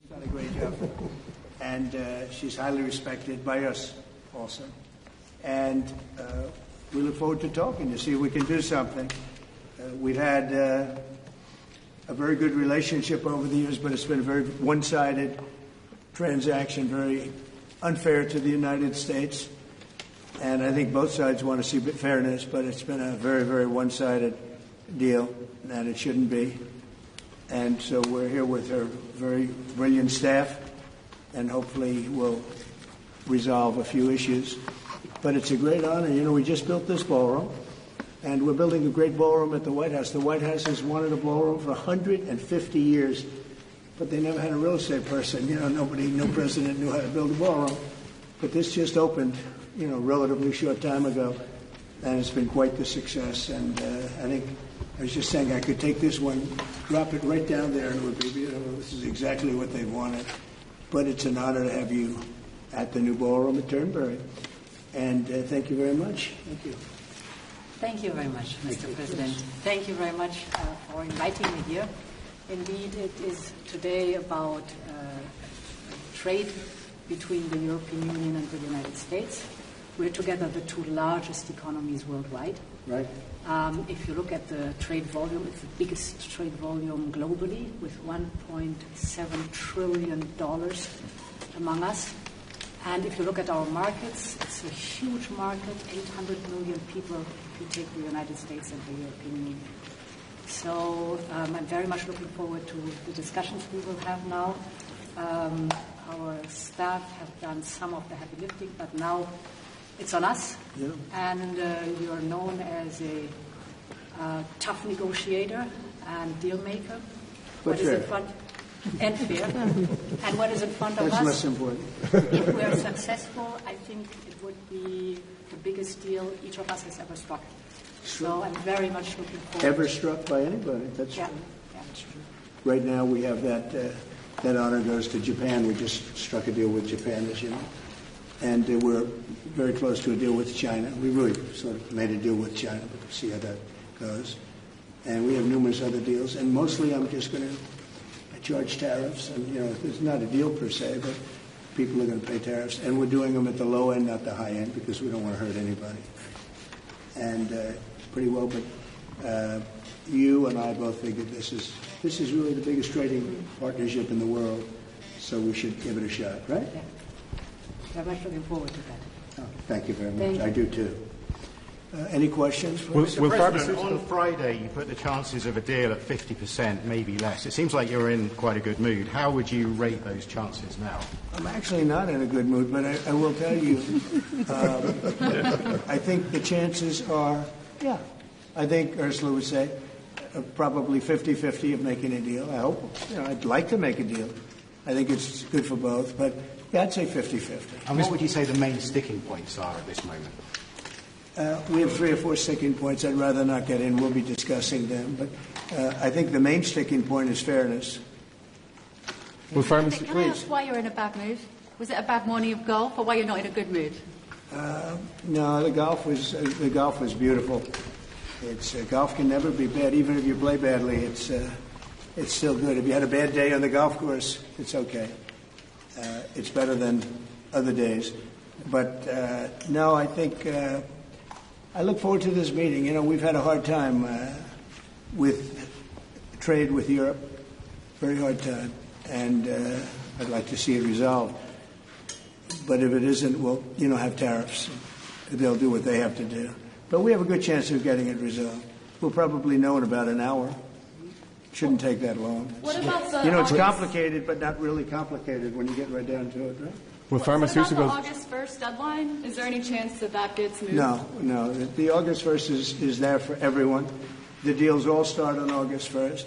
She's done a great job. And she's highly respected by us also. And we look forward to talking to see if we can do something. We've had a very good relationship over the years, but it's been a very one-sided transaction, very unfair to the United States. And I think both sides want to see fairness, but it's been a very, very one-sided deal, and it shouldn't be. And so we're here with her very brilliant staff, and hopefully we'll resolve a few issues. But it's a great honor. You know, we just built this ballroom, and we're building a great ballroom at the White House. The White House has wanted a ballroom for 150 years, but they never had a real estate person. You know, no president knew how to build a ballroom. But this just opened, you know, relatively short time ago, and it's been quite the success. And I think I was just saying I could take this one, drop it right down there, and it would be beautiful. This is exactly what they wanted. But it's an honor to have you at the new ballroom at Turnberry. And thank you very much. Thank you. Thank you very much, Mr. President. Thank you very much for inviting me here. Indeed, it is today about trade between the European Union and the United States. We're together the two largest economies worldwide. Right. If you look at the trade volume, it's the biggest trade volume globally, with $1.7 trillion among us. And if you look at our markets, it's a huge market, 800 million people if you take the United States and the European Union. So I'm very much looking forward to the discussions we will have now. Our staff have done some of the heavy lifting, but now it's on us. Yeah. And you are known as a tough negotiator and deal maker. What is in front? And fair. And what is in front of us? That's less important. If we are successful, I think it would be the biggest deal each of us has ever struck. So I'm very much looking forward. Ever struck by anybody? That's true. Yeah, that's true. Right now we have that honor goes to Japan. We just struck a deal with Japan, as you know. And we're very close to a deal with China. We really sort of made a deal with China, but we'll see how that goes. And we have numerous other deals. And mostly I'm just going to charge tariffs. And, you know, it's not a deal per se, but people are going to pay tariffs. And we're doing them at the low end, not the high end, because we don't want to hurt anybody. And pretty well, but you and I both figured this is really the biggest trading partnership in the world, so we should give it a shot, right? Yeah. Very much looking forward to that. Oh, thank you very much. I do too. Any questions? Mr. President, on Friday you put the chances of a deal at 50%, maybe less. It seems like you're in quite a good mood. How would you rate those chances now? I'm actually not in a good mood, but I will tell you, I think the chances are, I think Ursula would say, probably 50-50 of making a deal. I hope, I'd like to make a deal. I think it's good for both, but I'd say 50-50. And what would you say the main sticking points are at this moment? We have 3 or 4 sticking points. I'd rather not get in. We'll be discussing them. But I think the main sticking point is fairness. Well, can I ask why you're in a bad mood? Was it a bad morning of golf, or why you're not in a good mood? No, the golf was beautiful. Golf can never be bad, even if you play badly. It's still good. If you had a bad day on the golf course, it's okay. It's better than other days. But no, I think I look forward to this meeting. You know, we've had a hard time with trade with Europe, very hard time, and I'd like to see it resolved. But if it isn't, we'll, have tariffs. They'll do what they have to do. But we have a good chance of getting it resolved. We'll probably know in about an hour. Shouldn't take that long. What about the it's complicated, but not really complicated when you get right down to it, right? Well, pharmaceuticals. What about the August 1st deadline? Is there any chance that gets moved? No. The August 1st is there for everyone. The deals all start on August 1st.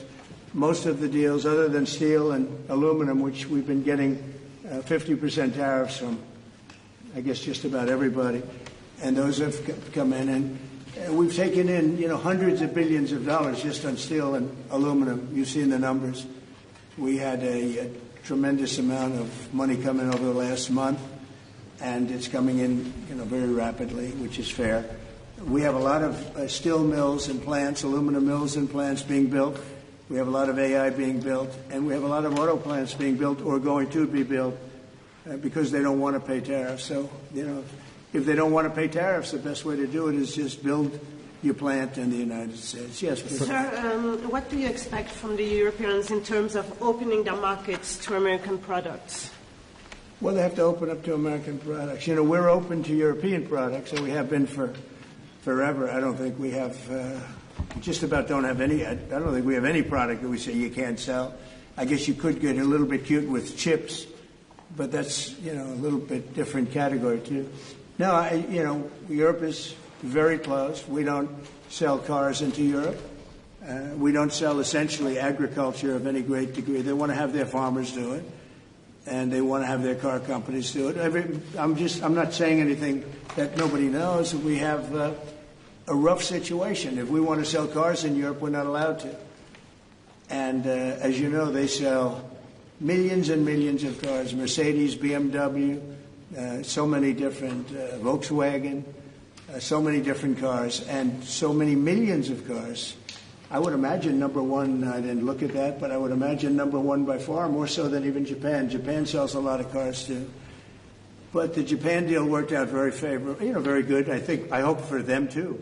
Most of the deals, other than steel and aluminum, which we've been getting 50% tariffs from, I guess, just about everybody, and those have come in. And we've taken in, hundreds of billions of dollars just on steel and aluminum. You've seen the numbers. We had a tremendous amount of money come in over the last month, and it's coming in, very rapidly, which is fair. We have a lot of steel mills and plants, aluminum mills and plants being built We have a lot of AI being built, and we have a lot of auto plants being built or going to be built because they don't want to pay tariffs. So, if they don't want to pay tariffs, the best way to do it is just build your plant in the United States. Yes, please. Sir, what do you expect from the Europeans in terms of opening their markets to American products? Well, they have to open up to American products. We're open to European products, and we have been for forever. I don't think we have, just about don't have any, I don't think we have any product that we say you can't sell. I guess you could get a little bit cute with chips, but that's, a little bit different category, too. No, Europe is very close. We don't sell cars into Europe. We don't sell essentially agriculture of any great degree. They want to have their farmers do it, and they want to have their car companies do it. I'm not saying anything that nobody knows. We have a rough situation. If we want to sell cars in Europe, we're not allowed to. And as you know, they sell millions and millions of cars, Mercedes, BMW, so many different, Volkswagen, so many different cars, and so many millions of cars. I would imagine number one, I didn't look at that, but I would imagine number one by far, more so than even Japan. Japan sells a lot of cars too. But the Japan deal worked out very favorable, very good. I hope for them too.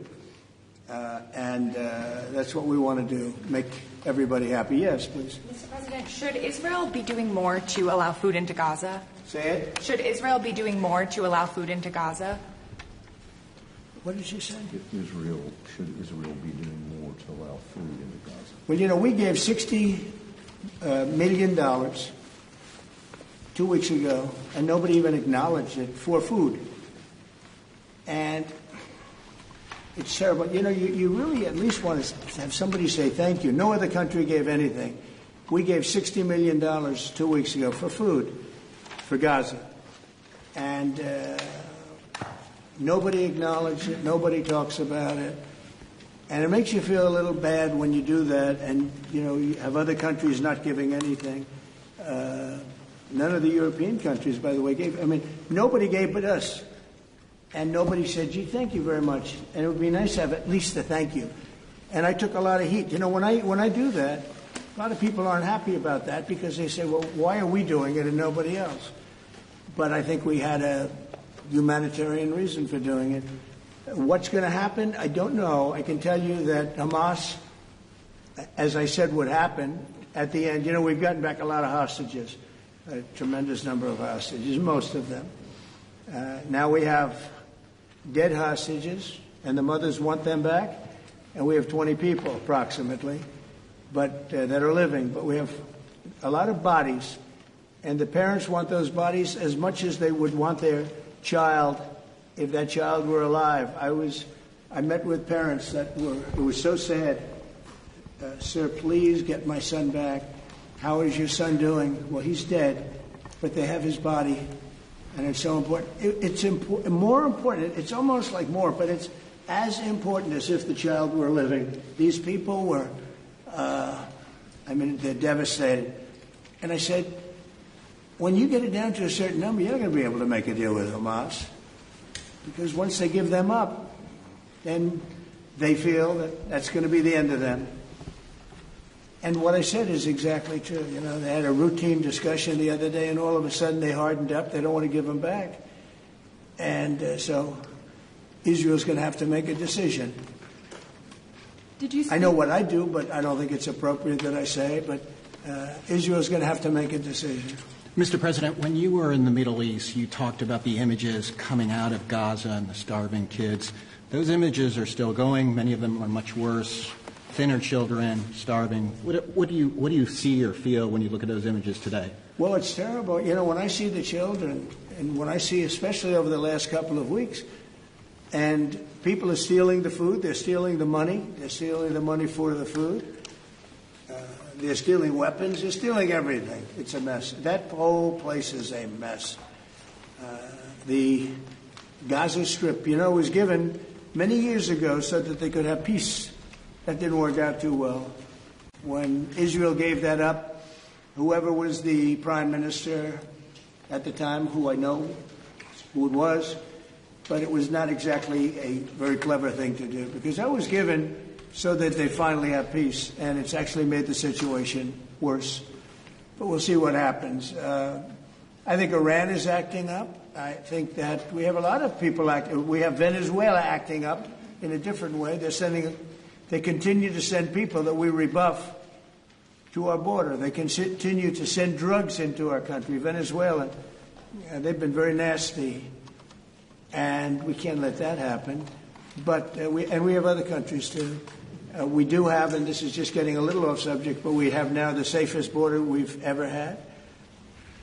And that's what we want to do, make everybody happy. Yes, please. Mr. President, should Israel be doing more to allow food into Gaza? Say it. Should Israel be doing more to allow food into Gaza? What did you say? Should Israel be doing more to allow food into Gaza? Well, we gave $60 million 2 weeks ago, and nobody even acknowledged it, for food. And it's terrible. You really at least want to have somebody say thank you. No other country gave anything. We gave $60 million 2 weeks ago for food for Gaza. And nobody acknowledged it. Nobody talks about it. And it makes you feel a little bad when you do that and, you have other countries not giving anything. None of the European countries, by the way, gave. Nobody gave but us. And nobody said, gee, thank you very much. And it would be nice to have at least a thank you. And I took a lot of heat. When I do that, a lot of people aren't happy about that because they say, well, why are we doing it and nobody else? But I think we had a humanitarian reason for doing it. What's going to happen? I don't know. I can tell you that Hamas, as I said, would happen at the end. We've gotten back a lot of hostages, a tremendous number of hostages, most of them. Now we have dead hostages, and the mothers want them back, and we have 20 people approximately, but that are living. But we have a lot of bodies, and the parents want those bodies as much as they would want their child if that child were alive. I met with parents it was so sad. Sir, please get my son back. How is your son doing? Well, he's dead, but they have his body, and it's so important. It's more important. It's almost like more, but it's as important as if the child were living. These people were, they're devastated. And I said, when you get it down to a certain number, you're not going to be able to make a deal with Hamas. Because once they give them up, then they feel that that's going to be the end of them. And what I said is exactly true. They had a routine discussion the other day, and all of a sudden they hardened up. They don't want to give them back. And so Israel's going to have to make a decision. I know what I do, but I don't think it's appropriate that I say, but Israel's going to have to make a decision. Mr. President, when you were in the Middle East, you talked about the images coming out of Gaza and the starving kids. Those images are still going. Many of them are much worse. Thinner children, starving. What do you see or feel when you look at those images today? Well, it's terrible. When I see the children, and when I see, especially over the last couple of weeks, and people are stealing the food, they're stealing the money, for the food. They're stealing weapons. They're stealing everything. It's a mess. That whole place is a mess. The Gaza Strip, was given many years ago so that they could have peace. That didn't work out too well. When Israel gave that up, whoever was the prime minister at the time, who I know who it was, but it was not exactly a very clever thing to do, because that was given so that they finally have peace. And it's actually made the situation worse. But we'll see what happens. I think Iran is acting up. I think that we have a lot of people acting. We have Venezuela acting up in a different way. They continue to send people that we rebuff to our border. They continue to send drugs into our country. Venezuela, they've been very nasty, and we can't let that happen. But we have other countries too. We do have, and this is just getting a little off subject, but we have now the safest border we've ever had.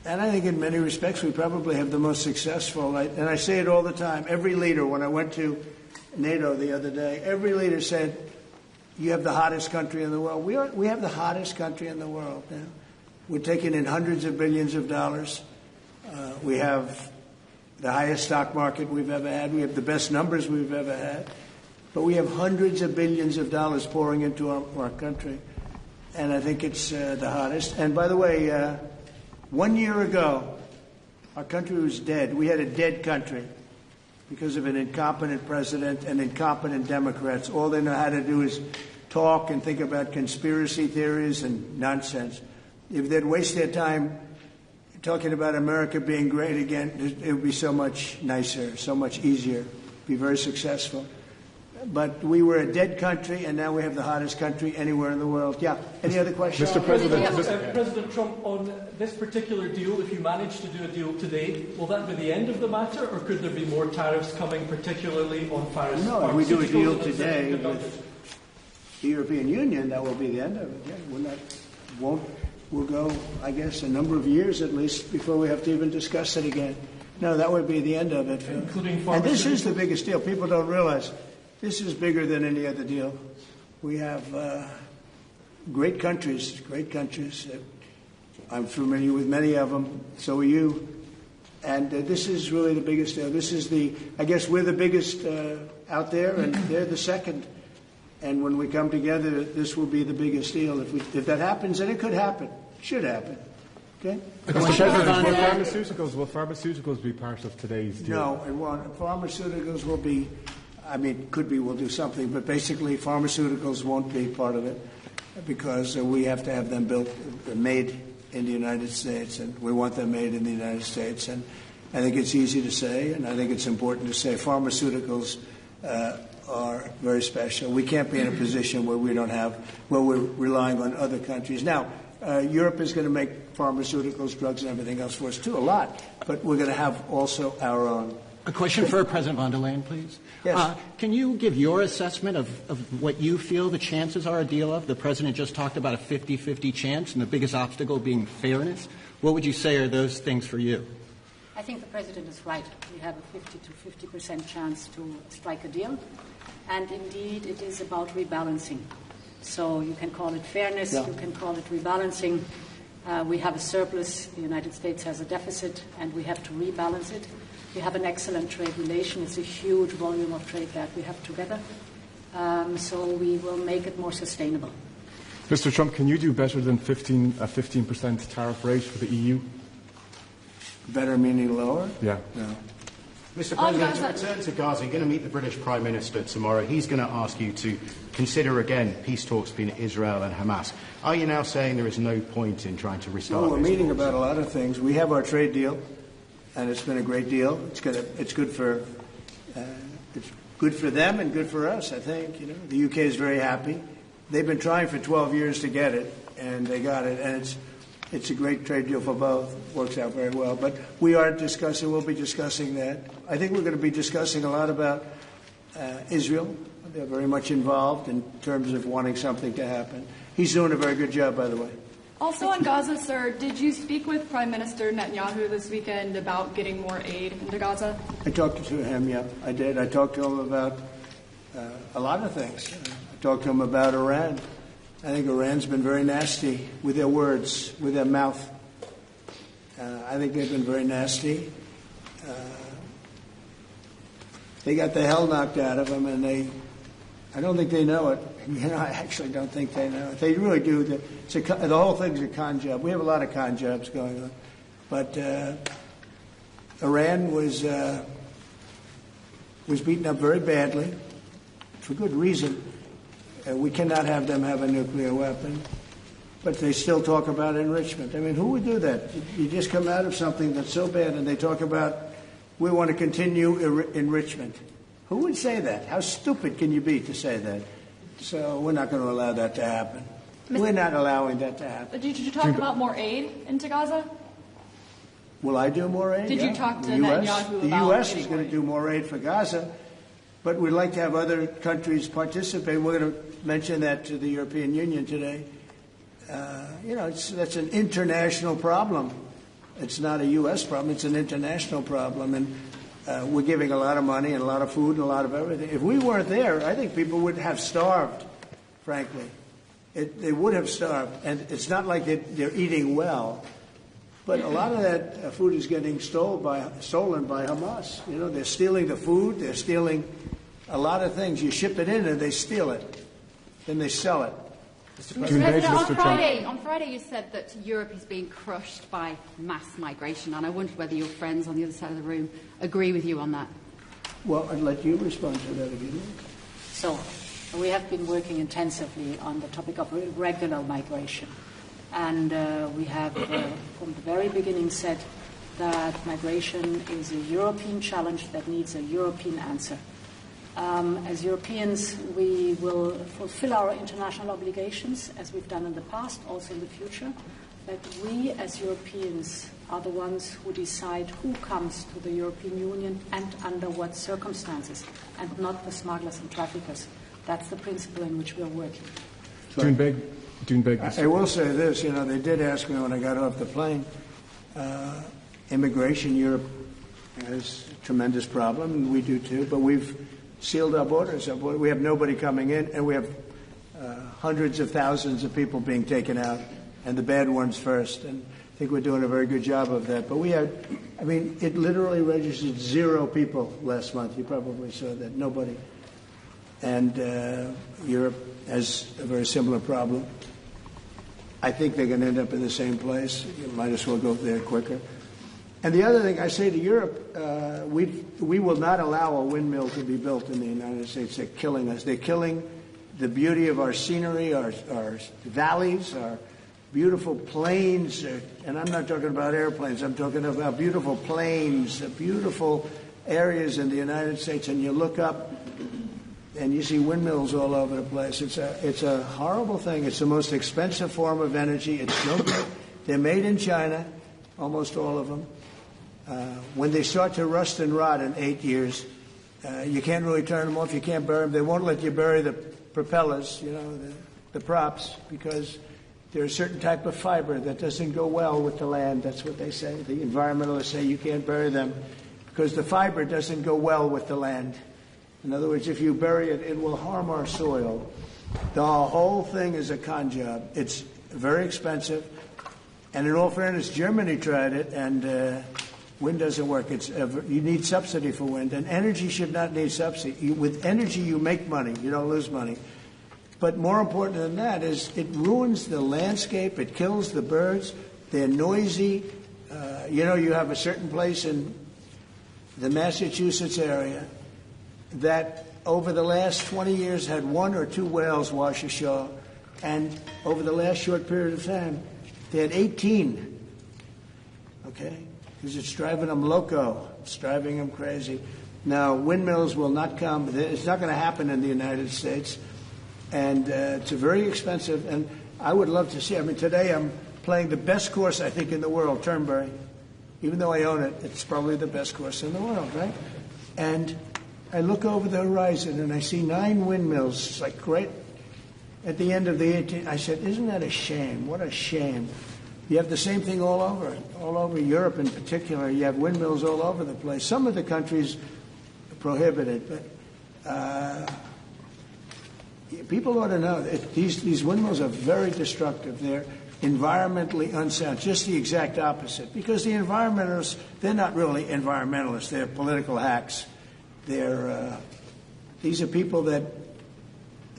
And I think in many respects we probably have the most successful. And I say it all the time. Every leader, when I went to NATO the other day, every leader said, you have the hottest country in the world. We have the hottest country in the world now. We're taking in hundreds of billions of dollars. We have the highest stock market we've ever had. We have the best numbers we've ever had. But we have hundreds of billions of dollars pouring into our country. And I think it's the hottest. And by the way, 1 year ago, our country was dead. We had a dead country because of an incompetent president and incompetent Democrats. All they know how to do is talk and think about conspiracy theories and nonsense. If they'd waste their time talking about America being great again, it would be so much nicer, so much easier, be very successful. But we were a dead country, and now we have the hottest country anywhere in the world. Yeah. Any other questions? Mr. President, President Trump, on this particular deal, if you manage to do a deal today, will that be the end of the matter, or could there be more tariffs coming, particularly on pharmaceuticals? No, if we do a deal today with the European Union, that will be the end of it. Yeah, we'll go, I guess, a number of years at least before we have to even discuss it again. No, that would be the end of it. Including pharmaceuticals? And this is the biggest deal. People don't realize this is bigger than any other deal. We have great countries. I'm familiar with many of them. So are you. And this is really the biggest deal. I guess we're the biggest out there, and they're the second. And when we come together, this will be the biggest deal. If that happens, and it could happen, should happen. Okay? Will pharmaceuticals be part of today's deal? No, it won't. Pharmaceuticals will be, could be, we'll do something, but basically pharmaceuticals won't be part of it because we have to have them made in the United States, and we want them made in the United States. And I think it's easy to say, and I think it's important to say pharmaceuticals are very special. We can't be in a position where we're relying on other countries. Now, Europe is going to make pharmaceuticals, drugs, and everything else for us too, a lot. But we're going to have also our own. A question for President von der Leyen, please. Yes. Can you give your assessment of what you feel the chances are a deal of? The President just talked about a 50-50 chance, and the biggest obstacle being fairness. What would you say are those things for you? I think the President is right. We have a 50 to 50% chance to strike a deal. And indeed, it is about rebalancing. So you can call it fairness, You can call it rebalancing. We have a surplus, the United States has a deficit, and we have to rebalance it. We have an excellent trade relation. It's a huge volume of trade that we have together. So we will make it more sustainable. Mr. Trump, can you do better than a 15% tariff rate for the EU? Better meaning lower? Yeah. No. Mr. President, to return to Gaza, you're going to meet the British Prime Minister tomorrow. He's going to ask you to consider again peace talks between Israel and Hamas. Are you now saying there is no point in trying to restart? No, we're meeting about a lot of things. We have our trade deal, and it's been a great deal. It's good for them and good for us, I think. The UK is very happy. They've been trying for 12 years to get it, and they got it, and it's a great trade deal for both. Works out very well. But we'll be discussing that. I think we're going to be discussing a lot about Israel. They're very much involved in terms of wanting something to happen. He's doing a very good job, by the way. Also on Gaza, sir, did you speak with Prime Minister Netanyahu this weekend about getting more aid into Gaza? I talked to him, yeah, I did. I talked to him about a lot of things. I talked to him about Iran. I think Iran's been very nasty with their words, with their mouth. I think they've been very nasty. They got the hell knocked out of them, and I don't think they know it. I actually don't think they know it. They really do. The whole thing's a con job. We have a lot of con jobs going on. But Iran was beaten up very badly, for good reason. We cannot have them have a nuclear weapon. But they still talk about enrichment. I mean, who would do that? You just come out of something that's so bad and they talk about, we want to continue enrichment. Who would say that? How stupid can you be to say that? So we're not going to allow that to happen. We're not allowing that to happen. Did you talk about more aid into Gaza? Will I do more aid? Did you talk to the Netanyahu The about U.S. is going to aid? do more aid for Gaza, but we'd like to have other countries participate. We're going to mention that to the European Union today. That's an international problem. It's not a U.S. problem. It's an international problem. And we're giving a lot of money and a lot of food and a lot of everything. If we weren't there, I think people would have starved, frankly. They would have starved. And it's not like they're eating well. But a lot of that food is getting stolen by Hamas. They're stealing the food. They're stealing a lot of things. You ship it in and they steal it. Then they sell it. On Friday you said that Europe is being crushed by mass migration, and I wondered whether your friends on the other side of the room agree with you on that. Well, I'd let you respond to that if you like. So, we have been working intensively on the topic of irregular migration. And we have, from the very beginning, said that migration is a European challenge that needs a European answer. As Europeans, we will fulfill our international obligations, as we've done in the past, also in the future. But we, as Europeans, are the ones who decide who comes to the European Union and under what circumstances, and not the smugglers and traffickers. That's the principle in which we are working. I will say this, they did ask me when I got off the plane, immigration, Europe has a tremendous problem, and we do too, but we've sealed our borders. We have nobody coming in, and we have hundreds of thousands of people being taken out, and the bad ones first, and I think we're doing a very good job of that. But it literally registered 0 people last month. You probably saw that, nobody. And Europe has a very similar problem. I think they're going to end up in the same place. You might as well go there quicker. And the other thing I say to Europe, we will not allow a windmill to be built in the United States. They're killing us. They're killing the beauty of our scenery, our valleys, our beautiful plains. And I'm not talking about airplanes. I'm talking about beautiful plains, beautiful areas in the United States. And you look up and you see windmills all over the place. It's a horrible thing. It's the most expensive form of energy. It's no good. They're made in China, almost all of them. When they start to rust and rot in 8 years, you can't really turn them off. You can't bury them. They won't let you bury the propellers, the props, because there's a certain type of fiber that doesn't go well with the land. That's what they say. The environmentalists say you can't bury them because the fiber doesn't go well with the land. In other words, if you bury it, it will harm our soil. The whole thing is a con job. It's very expensive. And in all fairness, Germany tried it, and wind doesn't work. You need subsidy for wind, and energy should not need subsidy. With energy, you make money. You don't lose money. But more important than that is it ruins the landscape. It kills the birds. They're noisy. You have a certain place in the Massachusetts area that over the last 20 years had 1 or 2 whales wash ashore, and over the last short period of time, they had 18, okay? Because it's driving them loco. It's driving them crazy. Now, windmills will not come. It's not going to happen in the United States. And it's very expensive. And I would love to see. Today I'm playing the best course, I think, in the world, Turnberry. Even though I own it, it's probably the best course in the world, right? And I look over the horizon and I see 9 windmills. It's like right at the end of the 18th. I said, isn't that a shame? What a shame. You have the same thing all over Europe in particular. You have windmills all over the place. Some of the countries prohibit it, but people ought to know that these windmills are very destructive. They're environmentally unsound, just the exact opposite. Because the environmentalists, they're not really environmentalists. They're political hacks. These are people that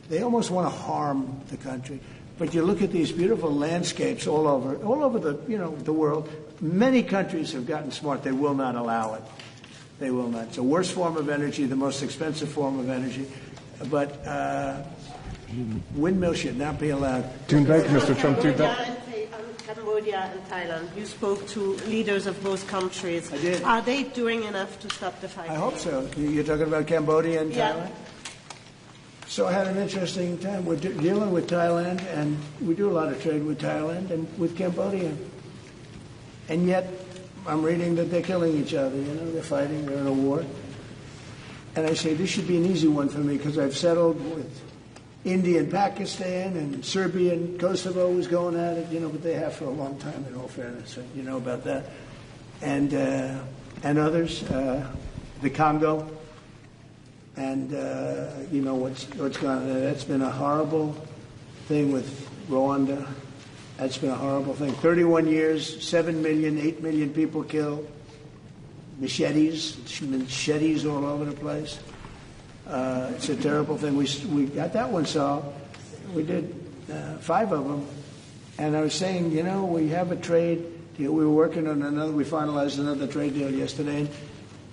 they almost want to harm the country. But you look at these beautiful landscapes all over the world. Many countries have gotten smart. They will not allow it. They will not. It's the worst form of energy, the most expensive form of energy. But Windmills should not be allowed. Turnberry, Mr. Trump, Cambodia and Thailand. You spoke to leaders of both countries. I did. Are they doing enough to stop the fighting? I hope so. You're talking about Cambodia and Thailand? So I had an interesting time. We're dealing with Thailand, and we do a lot of trade with Thailand and with Cambodia. And yet, I'm reading that they're killing each other. They're fighting. They're in a war. And I say, this should be an easy one for me because I've settled with India and Pakistan, and Serbia and Kosovo was going at it, but they have for a long time, in all fairness. So you know about that. And others, the Congo, and what's gone on there. That's been a horrible thing with Rwanda. That's been a horrible thing. 31 years, 7 million, 8 million people killed. Machetes all over the place. It's a terrible thing. We got that one solved. We did 5 of them. And I was saying, we have a trade deal. We were working on another. We finalized another trade deal yesterday. And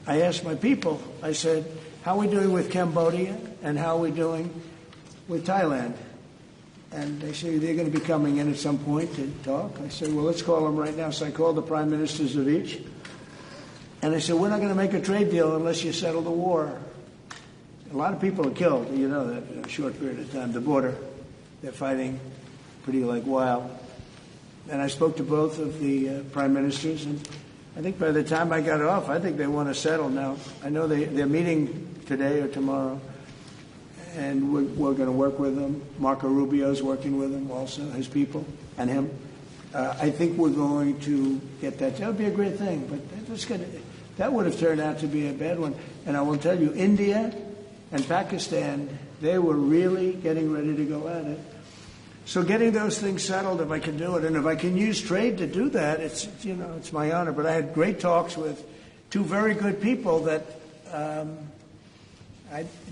I asked my people, I said, how are we doing with Cambodia and how are we doing with Thailand? And they say they're going to be coming in at some point to talk. I said, well, let's call them right now. So I called the prime ministers of each. And I said, we're not going to make a trade deal unless you settle the war. A lot of people are killed, that in a short period of time. The border, they're fighting pretty like wild. And I spoke to both of the prime ministers, and I think by the time I got off, I think they want to settle now. I know they're meeting today or tomorrow, and we're going to work with them. Marco Rubio's working with them also, his people, and him. I think we're going to get that. That would be a great thing, but that would have turned out to be a bad one. And I will tell you, India and Pakistan, they were really getting ready to go at it. So getting those things settled, if I can do it, and if I can use trade to do that, it's my honor. But I had great talks with 2 very good people that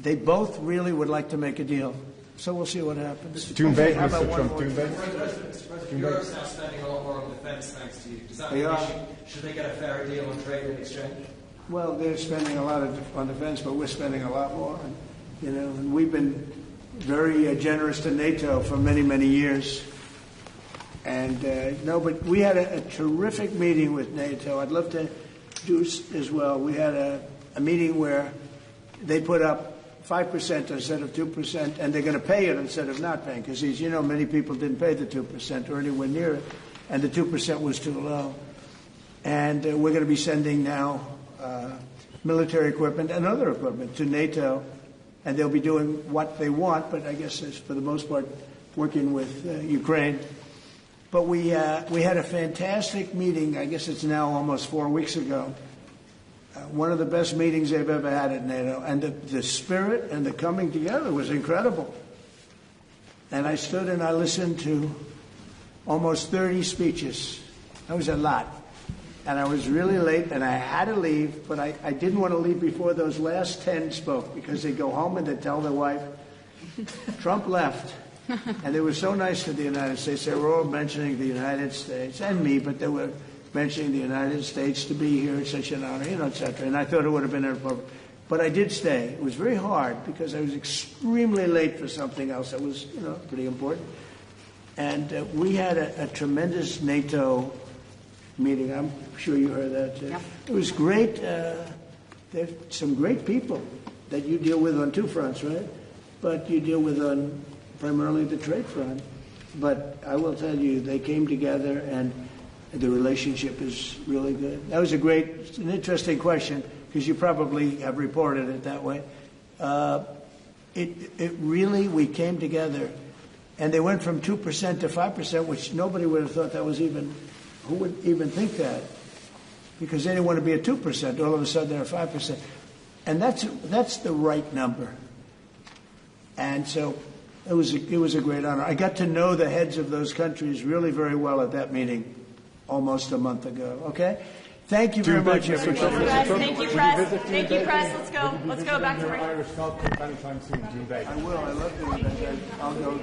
they both really would like to make a deal. So we'll see what happens. Turnberry, How about Mr. one Trump, more? President, Europe's now spending a lot more on defence thanks to you. Does that mean should they get a fair deal on trade and exchange? Well, they're spending a lot on defense, but we're spending a lot more. And we've been very generous to NATO for many, many years. And but we had a terrific meeting with NATO. I'd love to do as well. We had a meeting where they put up 5% instead of 2%, and they're going to pay it instead of not paying, because many people didn't pay the 2% or anywhere near it, and the 2% was too low. And we're going to be sending now military equipment and other equipment to NATO, and they'll be doing what they want, but I guess it's for the most part working with Ukraine. But we had a fantastic meeting. I guess it's now almost 4 weeks ago. One of the best meetings they've ever had at NATO, and the spirit and the coming together was incredible. And I stood and I listened to almost 30 speeches. That was a lot. And I was really late, and I had to leave, but I didn't want to leave before those last 10 spoke, because they go home and they tell their wife, Trump left. And they were so nice to the United States. They were all mentioning the United States, and me, but they were mentioning the United States to be here. It's such an honor, et cetera. And I thought it would have been inappropriate. But I did stay. It was very hard, because I was extremely late for something else that was, pretty important. And we had a tremendous NATO meeting. I'm sure you heard that. Yeah. It was great. There's some great people that you deal with on 2 fronts, right? But you deal with on primarily the trade front. But I will tell you, they came together, and the relationship is really good. That was an interesting question, because you probably have reported it that way. It really, we came together, and they went from 2% to 5%, which nobody would have thought that was even. Who would even think that? Because they didn't want to be at 2%. All of a sudden, they're 5%. And that's the right number. And so it was a great honor. I got to know the heads of those countries really very well at that meeting almost a month ago. Okay? Thank you very much, everybody. Thank you, Press. Thank you, Press. Let's go. Let's go back to work. Irish Cup anytime soon, Turnberry. I will. I love doing that. I'll go.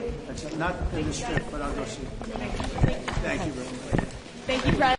Not in this trip, but I'll go see. Thank you very much. Thank you, Press.